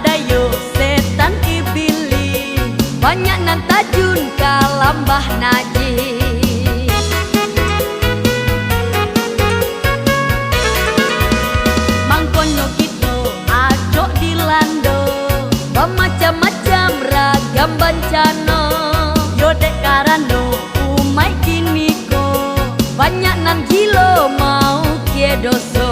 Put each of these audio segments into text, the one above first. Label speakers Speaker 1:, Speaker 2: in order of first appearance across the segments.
Speaker 1: dayo setan iblis, banyak nan tajun kalambah najis. Mangkonyo kita ajok dilando, bermacam-macam ragam bencana. Yo dek karano umai kini ko, banyak nan gilo mau kie doso.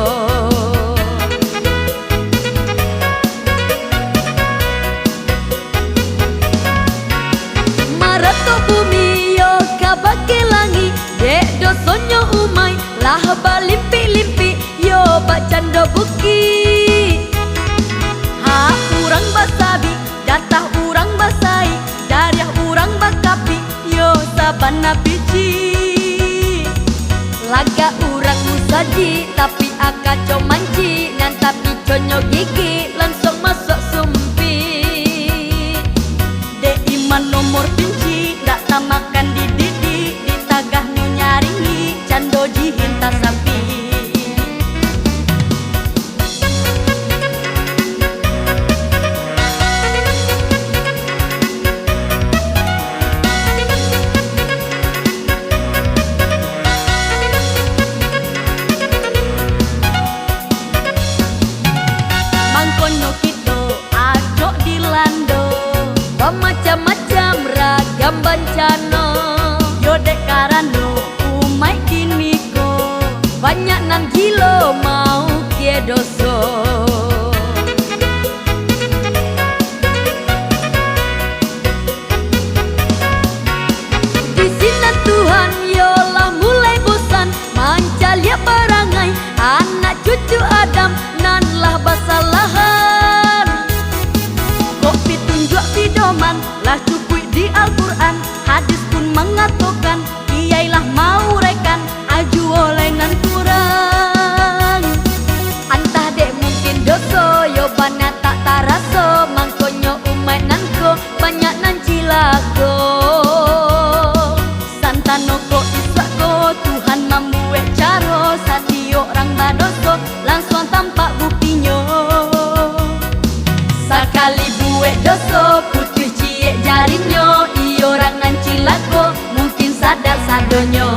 Speaker 1: Marato bumi yo kabake langi, dek dosonyo umai lah balimpi-limpi yo bacando buki. Ha urang basabi, datah urang basai, dariah urang bakapi yo sabana biji. Laga urang musaji tapi akaco manci, nan tapi conyo gigi langsung masuk sumpi. De iman nomor pinci dak tamakan di didi, di tagah nu nyaringi cando jihinta sapi. Mangkonyo kita ajok dilando, bermacam-macam ragam bencana. Yo dek karano umai kini ko, banyak nan gilo mau kie doso. Di sini Tuhan yo lah mulai bosan, manca lihat barangai anak cucu Adam nan lah basalahan. Kok pitunjuk pidoman lah cupui di Al-Quran, hadis pun mengatakan iailah mau rekan aju oleh nan kurang. Antah dek mungkin doso yo bana tak taraso, mangkonyo umai nanko banyak nan cilako. Santano ko isako Tuhan membuat caro, satio orang badoso langsung tampak buktinya. Sakali buat doso putih cie jarinyo, iyo orang nan cilako mungkin sadar sadonyo.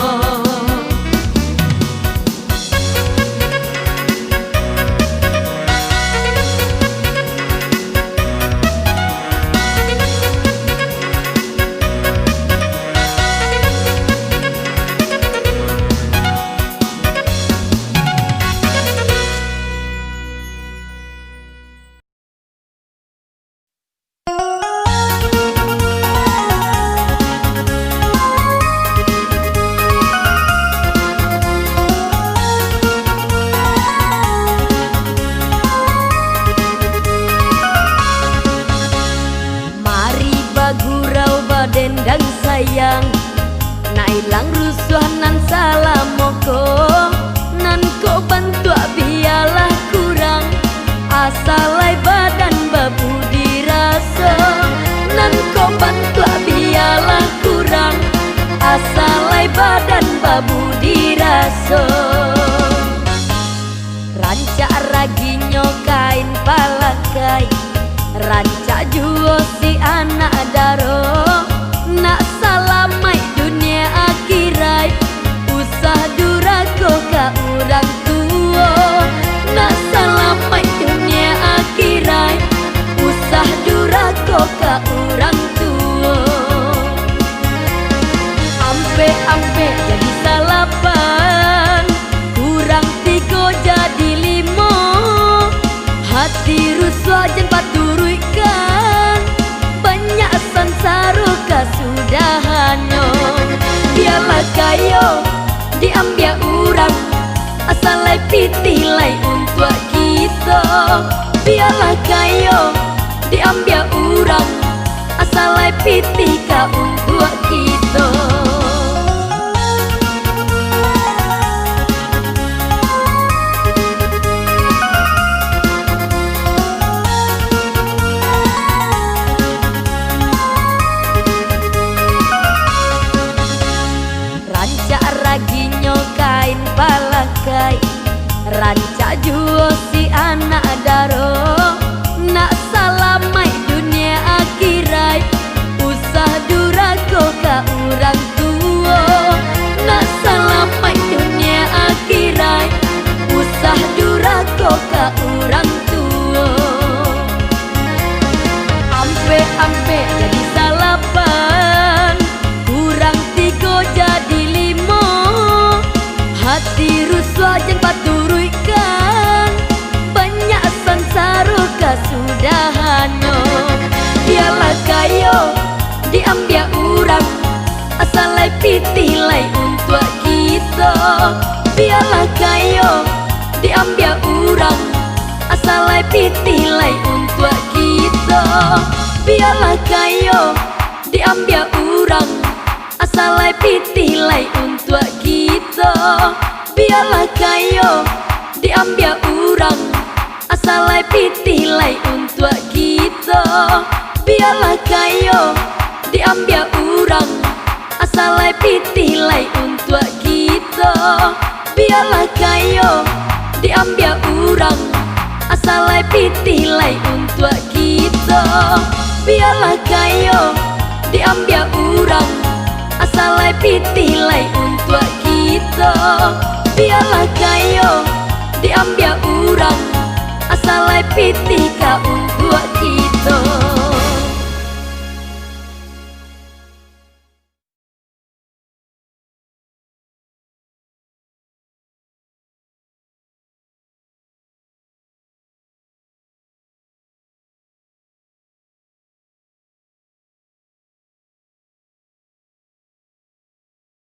Speaker 1: Dendang sayang, na ilang rusuh nan salah moko, nan ko bantu bialah kurang, asalai badan babu dirasa, nan ko bantu bialah kurang, asalai badan babu dirasa. Rancak raginyo kain palakai, rancak juo si anak daro, nak salamai dunia akhirat, usah durako ka urang tua. Nak salamai dunia akhirat, usah durako ka urang tua. Ampe-ampe jadi salapan, kurang 3 jadi 5. Hati rusuh jen paturuikan, banyak sansaro kasudahanyo. Biarlah kayo diambil urang, asalai pitilai untuk kita. Biarlah kayo diambil urang, asalai pitika untuk kita. rancak juo si anak daro nak salah suajan paturuikan banyak sansaru kasudahano. Biarlah kayo diambil urang asalai pitih lai untuk kita. Biarlah kayo diambil urang asalai pitih lai untuk kita. Biarlah kayo diambil urang asalai pitih lai untuk kita. Biarlah kayo diambil urang asalai pitih lai untuk kita. Biarlah kayo diambil urang asalai pitih lai untuk kita. Biarlah kayo diambil urang asalai pitih lai untuk kita. Biarlah kayo diambil urang asalai pitih lai untuk kita. Biarlah kayo diambil urang asalai pitih ka untuk kita.